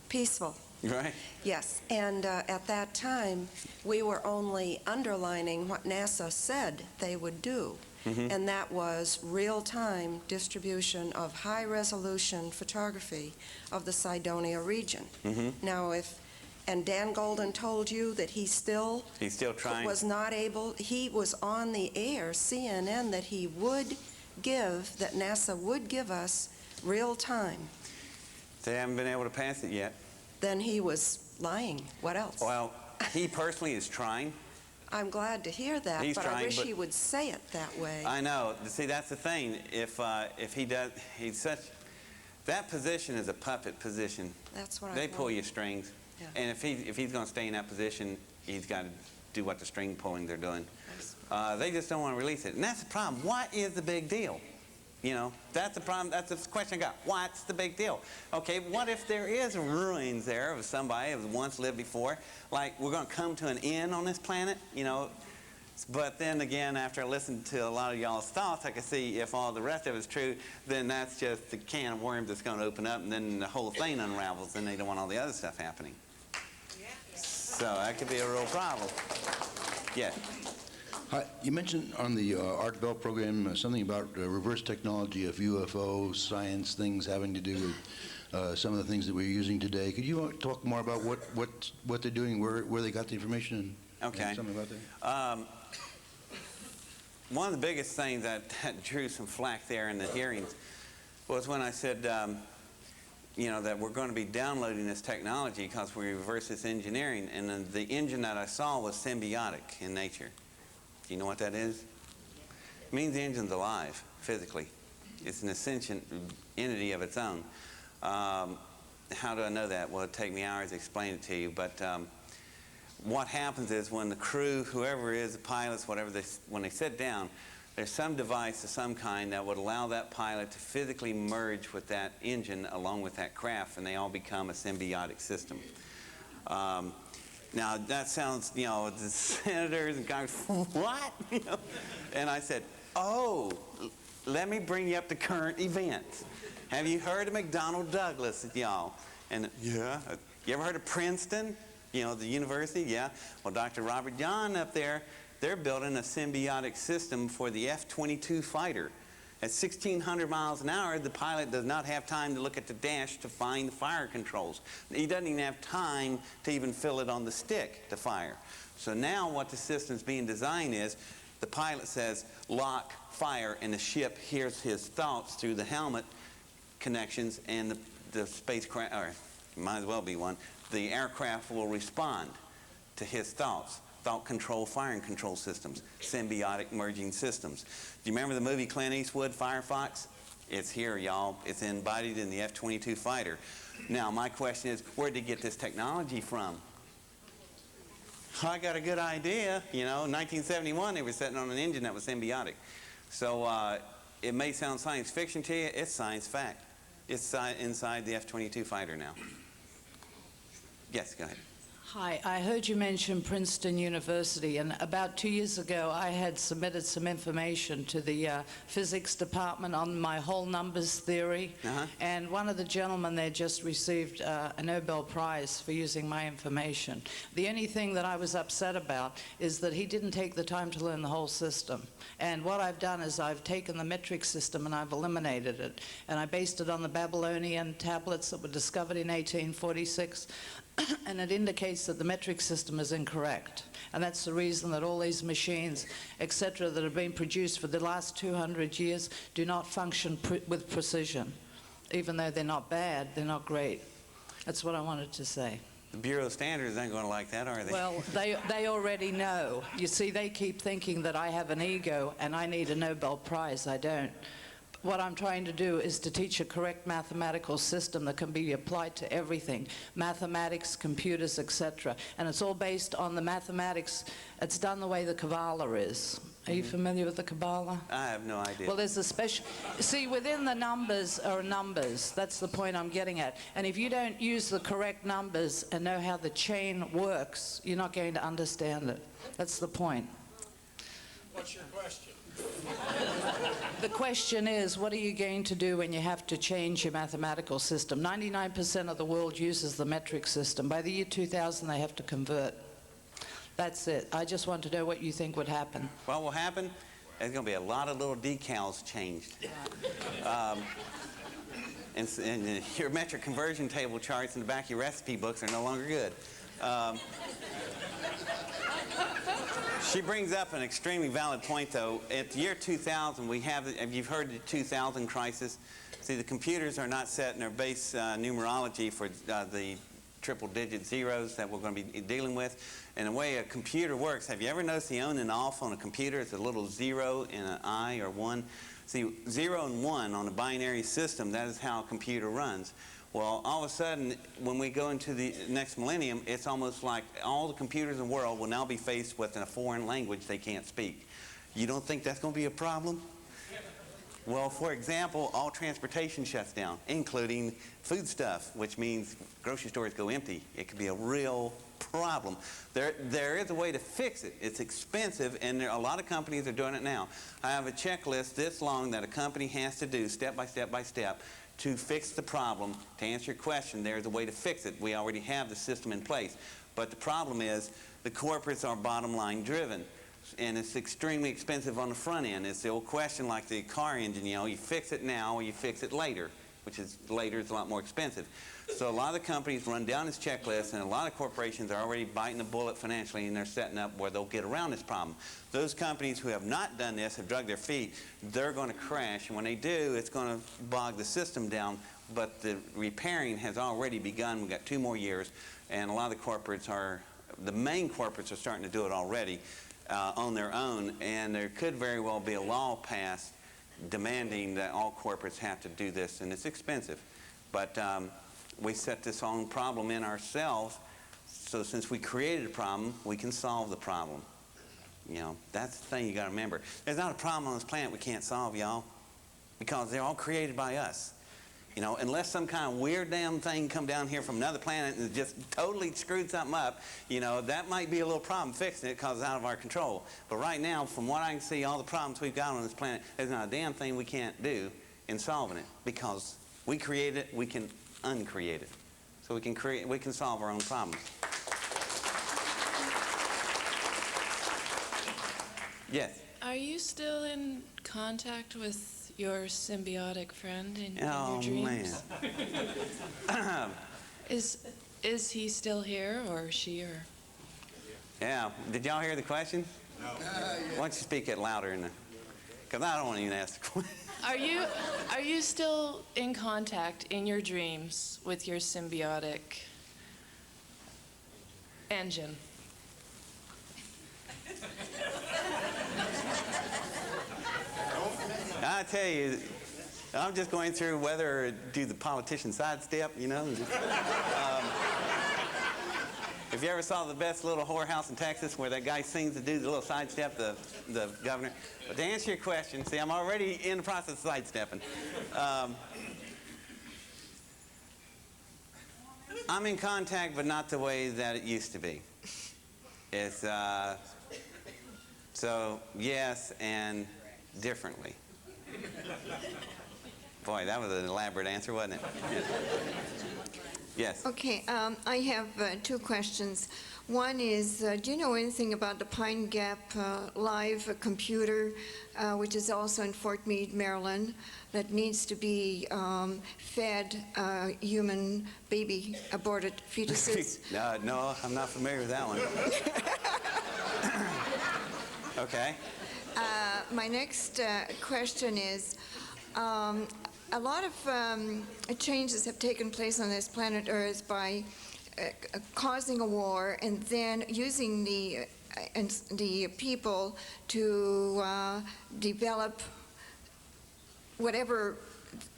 peaceful. Right. Yes, and at that time, we were only underlining what NASA said they would do. Mm-hmm. And that was real-time distribution of high-resolution photography of the Cydonia region. Mm-hmm. Now, and Dan Golden told you that he's still trying. Was not able. He was on the air, CNN, that he would give, that NASA would give us real-time. They haven't been able to pass it yet. Then he was lying. What else? Well, he personally is trying. I'm glad to hear that, He's but trying, I wish he would say it that way. I know. See, that's the thing. If he does, that position is a puppet position. That's what they pull your strings, yeah. And if he's going to stay in that position, he's got to do what the string pulling they're doing. They just don't want to release it, and that's the problem. What is the big deal? You know, that's the problem. That's the question I got. What's the big deal? Okay, what if there is ruins there of somebody who once lived before? Like, we're going to come to an end on this planet, you know? But then again, after I listened to a lot of y'all's thoughts, I could see if all the rest of it's true, then that's just the can of worms that's going to open up, and then the whole thing unravels, and they don't want all the other stuff happening. So that could be a real problem. Yeah. Hi. You mentioned on the Art Bell program something about reverse technology of UFO science, things having to do with some of the things that we're using today. Could you talk more about what they're doing, where they got the information? Okay. Something about that. One of the biggest things that drew some flack there in the hearings was when I said, you know, that we're going to be downloading this technology because we reverse this engineering, and then the engine that I saw was symbiotic in nature. Do you know what that is? It means the engine's alive, physically. It's an sentient entity of its own. How do I know that? Well, it'd take me hours to explain it to you, but what happens is when the crew, whoever is, the pilots, whatever, when they sit down, there's some device of some kind that would allow that pilot to physically merge with that engine along with that craft, and they all become a symbiotic system. Now, that sounds, you know, the senators and Congress, what? You know? And I said, oh, let me bring you up to current events. Have you heard of McDonnell Douglas, y'all? And yeah. You ever heard of Princeton? You know, the university? Yeah. Well, Dr. Robert John up there, they're building a symbiotic system for the F-22 fighter. At 1,600 miles an hour, the pilot does not have time to look at the dash to find the fire controls. He doesn't even have time to even fill it on the stick to fire. So now what the system's being designed is, the pilot says, lock, fire, and the ship hears his thoughts through the helmet connections, and the spacecraft, or might as well be one, the aircraft will respond to his thoughts. Thought control, firing control systems, symbiotic merging systems. Do you remember the movie Clint Eastwood, Firefox? It's here, y'all. It's embodied in the F-22 fighter. Now, my question is, where'd they get this technology from? I got a good idea. You know, in 1971, they were sitting on an engine that was symbiotic. So it may sound science fiction to you. It's science fact. It's inside the F-22 fighter now. Yes, go ahead. Hi, I heard you mention Princeton University, and about 2 years ago I had submitted some information to the physics department on my whole numbers theory, and one of the gentlemen there just received a Nobel Prize for using my information. The only thing that I was upset about is that he didn't take the time to learn the whole system. And what I've done is I've taken the metric system and I've eliminated it, and I based it on the Babylonian tablets that were discovered in 1846. And it indicates that the metric system is incorrect. And that's the reason that all these machines, etc., that have been produced for the last 200 years do not function with precision. Even though they're not bad, they're not great. That's what I wanted to say. The Bureau of Standards aren't going to like that, are they? Well, they already know. You see, they keep thinking that I have an ego and I need a Nobel Prize. I don't. What I'm trying to do is to teach a correct mathematical system that can be applied to everything, mathematics, computers, etc. And it's all based on the mathematics. It's done the way the Kabbalah is. Are you familiar with the Kabbalah? I have no idea. Well, there's a special... See, within the numbers are numbers. That's the point I'm getting at. And if you don't use the correct numbers and know how the chain works, you're not going to understand it. That's the point. What's your question? The question is, what are you going to do when you have to change your mathematical system? 99% of the world uses the metric system. By the year 2000, they have to convert. That's it. I just want to know what you think would happen. What will happen? There's going to be a lot of little decals changed. And your metric conversion table charts in the back of your recipe books are no longer good. She brings up an extremely valid point, though. At the year 2000, we have, you've heard the 2000 crisis. See, the computers are not set in their base numerology for the triple-digit zeros that we're going to be dealing with. And the way a computer works, have you ever noticed the on and off on a computer? It's a little 0 and an I or 1. See, 0 and 1 on a binary system, that is how a computer runs. Well, all of a sudden, when we go into the next millennium, it's almost like all the computers in the world will now be faced with a foreign language they can't speak. You don't think that's going to be a problem? Well, for example, all transportation shuts down, including foodstuff, which means grocery stores go empty. It could be a real problem. There is a way to fix it. It's expensive, and a lot of companies are doing it now. I have a checklist this long that a company has to do step by step by step to fix the problem. To answer your question, there's a way to fix it. We already have the system in place. But the problem is the corporates are bottom line driven. And it's extremely expensive on the front end. It's the old question like the car engine, you know, you fix it now or you fix it later, which is later is a lot more expensive. So a lot of the companies run down this checklist, and a lot of corporations are already biting the bullet financially, and they're setting up where they'll get around this problem. Those companies who have not done this, have dragged their feet, they're going to crash, and when they do, it's going to bog the system down. But the repairing has already begun. We've got 2 more years, and a lot of the corporates are, the main corporates are starting to do it already on their own, and there could very well be a law passed demanding that all corporates have to do this, and it's expensive. But we set this own problem in ourselves, so since we created a problem, we can solve the problem. You know, that's the thing you got to remember. There's not a problem on this planet we can't solve, y'all, because they're all created by us. You know, unless some kind of weird damn thing come down here from another planet and just totally screwed something up, you know, that might be a little problem fixing it because it's out of our control. But right now, from what I can see, all the problems we've got on this planet, there's not a damn thing we can't do in solving it, because we created it, we can uncreate it. So we can solve our own problems. Yes? Are you still in contact with your symbiotic friend in your dreams? Man. Is he still here, or she, or? Yeah. Did y'all hear the question? No. Why don't you speak it louder? Because I don't want to even ask the question. Are you still in contact in your dreams with your symbiotic engine? I tell you, I'm just going through whether to do the politician sidestep, you know. If you ever saw The Best Little Whorehouse in Texas, where that guy sings to do the little sidestep, the governor. But to answer your question, see, I'm already in the process of sidestepping. I'm in contact, but not the way that it used to be. It's, so yes, and differently. Boy, that was an elaborate answer, wasn't it? Yes. Okay, I have two questions. One is, do you know anything about the Pine Gap Live computer, which is also in Fort Meade, Maryland, that needs to be fed human baby aborted fetuses? No, I'm not familiar with that one. Okay. My next question is, a lot of changes have taken place on this planet Earth by causing a war and then using the people to develop whatever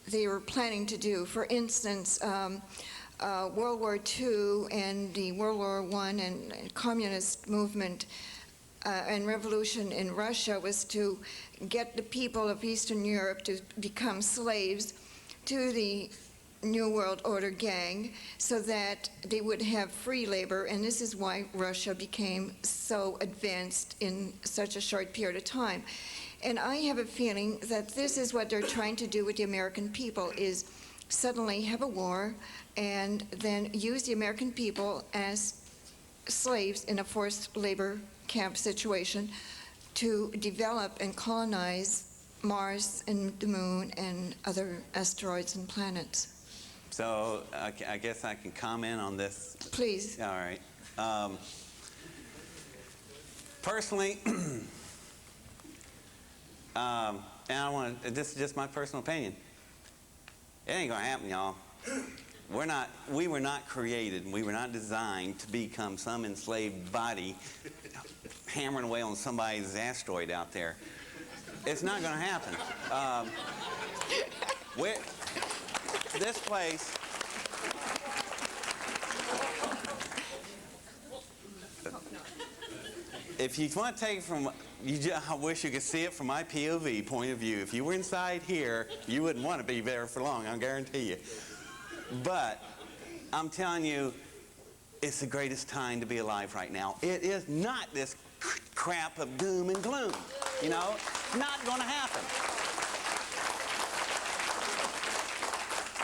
they were planning to do. For instance, World War II and the World War I and communist movement and revolution in Russia was to get the people of Eastern Europe to become slaves to the New World Order gang so that they would have free labor, and this is why Russia became so advanced in such a short period of time. And I have a feeling that this is what they're trying to do with the American people, is suddenly have a war and then use the American people as slaves in a forced labor camp situation to develop and colonize Mars and the Moon and other asteroids and planets. So I guess I can comment on this. Please. All right. Personally, and this is just my personal opinion. It ain't gonna happen, y'all. We were not created, and we were not designed to become some enslaved body hammering away on somebody's asteroid out there. It's not going to happen. This place, if you want to take it from, I wish you could see it from my POV point of view. If you were inside here, you wouldn't want to be there for long, I guarantee you. But I'm telling you, it's the greatest time to be alive right now. It is not this crap of doom and gloom. You know, not going to happen.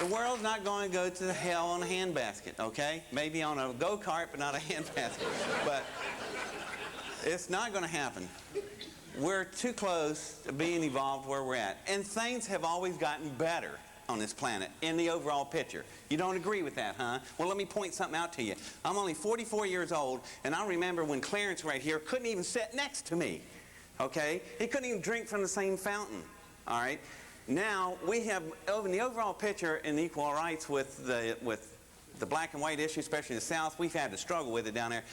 The world's not going to go to hell on a handbasket, okay? Maybe on a go-kart, but not a handbasket. But it's not going to happen. We're too close to being evolved where we're at. And things have always gotten better on this planet in the overall picture. You don't agree with that, huh? Well, let me point something out to you. I'm only 44 years old, and I remember when Clarence right here couldn't even sit next to me, okay? He couldn't even drink from the same fountain, all right? Now, we have, in the overall picture in equal rights with the black and white issue, especially the South, we've had to struggle with it down there.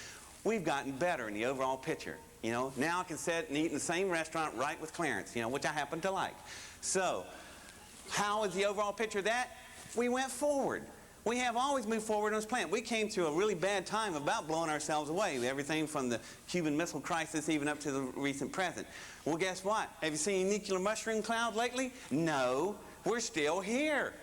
We've gotten better in the overall picture, you know? Now I can sit and eat in the same restaurant right with Clarence, you know, which I happen to like. So, how is the overall picture of that? We went forward. We have always moved forward on this planet. We came through a really bad time about blowing ourselves away. Everything from the Cuban Missile Crisis even up to the recent present. Well, guess what? Have you seen a nuclear mushroom cloud lately? No. We're still here.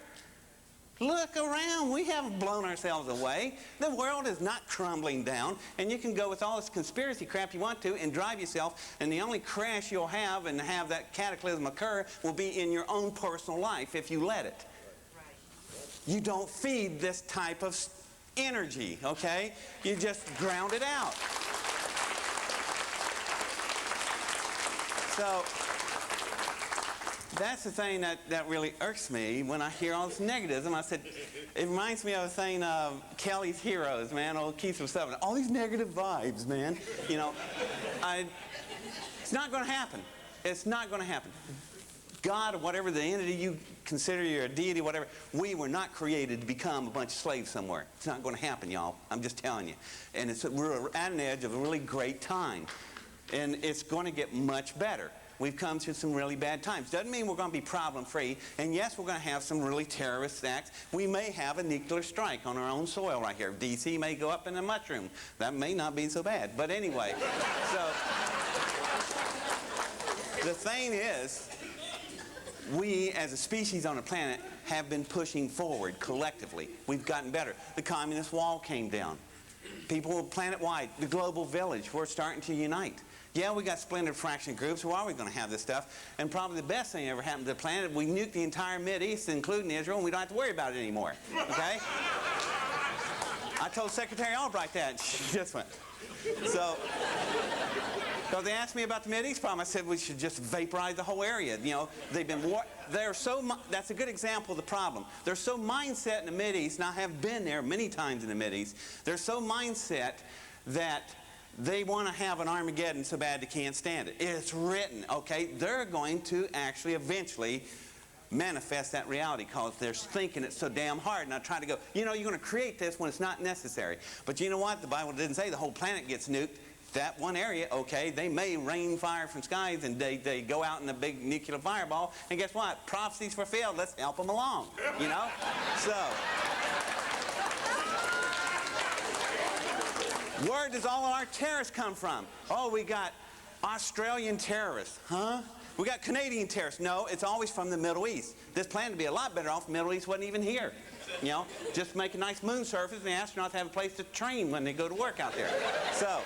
Look around. We haven't blown ourselves away. The world is not crumbling down, and you can go with all this conspiracy crap you want to and drive yourself, and the only crash you'll have and have that cataclysm occur will be in your own personal life if you let it. You don't feed this type of energy, okay? You just ground it out. So that's the thing that really irks me when I hear all this negativism. I said, it reminds me of a thing of Kelly's Heroes, man, old Keith from Seven. All these negative vibes, man. You know, it's not going to happen. It's not going to happen. God, or whatever the entity you consider you're a deity, whatever, we were not created to become a bunch of slaves somewhere. It's not going to happen, y'all. I'm just telling you. And we're at an edge of a really great time. And it's going to get much better. We've come through some really bad times. Doesn't mean we're going to be problem-free. And yes, we're going to have some really terrorist acts. We may have a nuclear strike on our own soil right here. D.C. may go up in a mushroom. That may not be so bad. But anyway, so the thing is, we as a species on the planet have been pushing forward collectively. We've gotten better. The communist wall came down. People planet-wide, the global village, we're starting to unite. Yeah, we got splintered fraction groups. We're always going to have this stuff. And probably the best thing that ever happened to the planet, we nuked the entire Mideast, including Israel, and we don't have to worry about it anymore. Okay? I told Secretary Albright that, and she just went. So they asked me about the Mideast problem. I said we should just vaporize the whole area. You know, they've been that's a good example of the problem. They're so mindset in the Mideast, and I have been there many times in the Mideast. They're so mindset that they want to have an Armageddon so bad they can't stand it. It's written, okay? They're going to actually eventually manifest that reality because they're thinking it so damn hard. And I try to go, you know, you're going to create this when it's not necessary. But you know what? The Bible didn't say the whole planet gets nuked. That one area, okay, they may rain fire from skies and they go out in a big nuclear fireball. And guess what? Prophecy's fulfilled. Let's help them along, you know? So, where does all of our terrorists come from? Oh, we got Australian terrorists, huh? We got Canadian terrorists. No, it's always from the Middle East. This planet would be a lot better off if the Middle East wasn't even here. You know, just make a nice moon surface and the astronauts have a place to train when they go to work out there. So,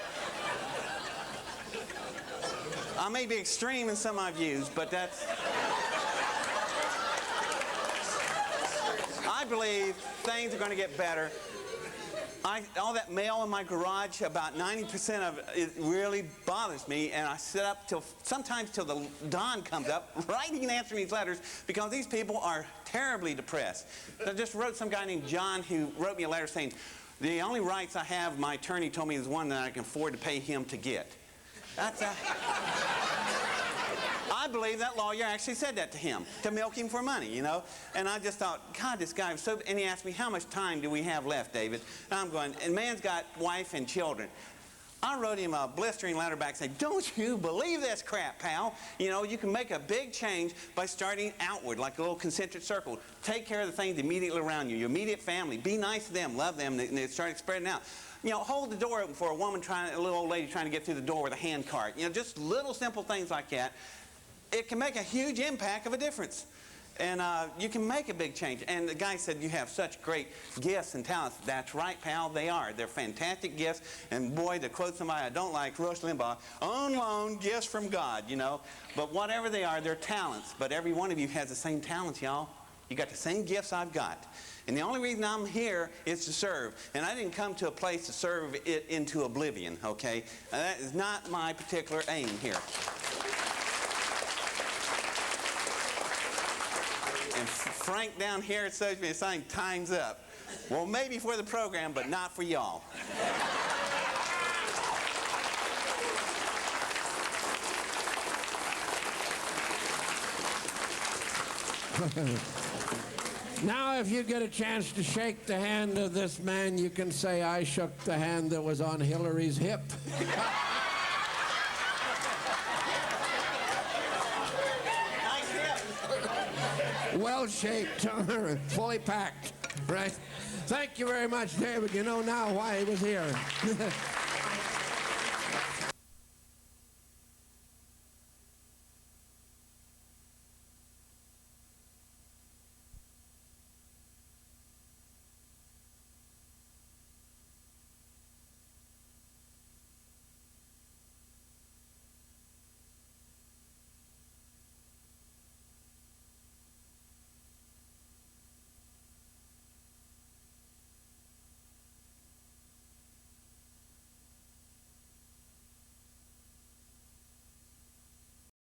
I may be extreme in some of my views, but that's... I believe things are going to get better. All that mail in my garage, about 90% of it really bothers me, and I sit up sometimes till the dawn comes up, writing and answering these letters, because these people are terribly depressed. I just wrote some guy named John who wrote me a letter saying, the only rights I have, my attorney told me, is one that I can afford to pay him to get. That's I believe that lawyer actually said that to him, to milk him for money, you know. And I just thought, God, this guy was so... And he asked me, how much time do we have left, David? And I'm going, and man's got wife and children. I wrote him a blistering letter back saying, don't you believe this crap, pal. You know, you can make a big change by starting outward, like a little concentric circle. Take care of the things immediately around you, your immediate family. Be nice to them, love them, and they start spreading out. You know, hold the door open for a woman a little old lady trying to get through the door with a hand cart. You know, just little simple things like that. It can make a huge impact of a difference. And you can make a big change. And the guy said, you have such great gifts and talents. That's right, pal, they are. They're fantastic gifts. And boy, to quote somebody I don't like, Rush Limbaugh, on loan, gifts from God, you know. But whatever they are, they're talents. But every one of you has the same talents, y'all. You got the same gifts I've got. And the only reason I'm here is to serve. And I didn't come to a place to serve it into oblivion, okay? And that is not my particular aim here. And Frank down here at Social Media is saying, time's up. Well, maybe for the program, but not for y'all. Now, if you get a chance to shake the hand of this man, you can say, I shook the hand that was on Hillary's hip. Well-shaped, fully packed, right? Thank you very much, David. You know now why he was here.